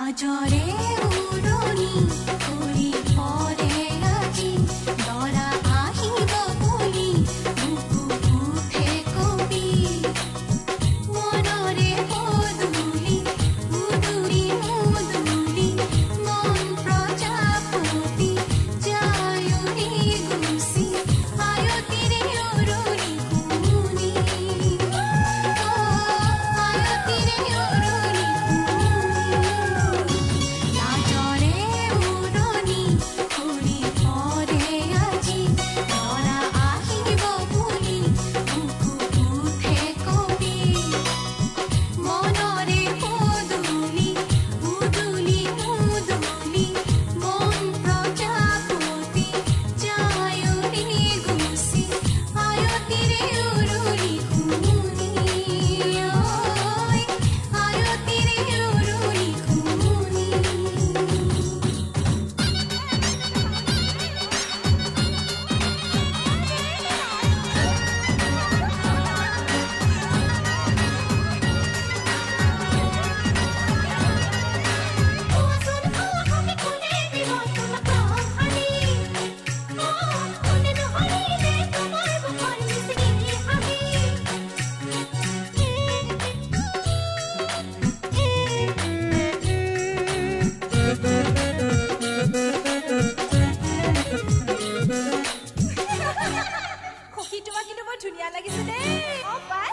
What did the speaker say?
লাজৰে উৰণি কৰি পৰে আজি দৰা আহিব বুলি বুকু উঠে কবি মনৰে পদূলি উদুলি মুদুলি মন প্ৰজাপতি যায়ুৰি গুচি আয়তিৰে উৰণি কুনি আয়তিৰে উৰণি লাজৰে উৰণি কৰি পৰে আজি দৰা আহিব বুলি বুকু উঠে কবি মনৰে পদূলি উদুলি মুদুলি মন প্ৰজাপতি যায়ুৰি গুচি আয়তিৰে উৰণি কুনি আয়তিৰে উৰণি কুনি সখী তোমাক কিন্তু বৰ ধুনীয়া লাগিছে দেই পাই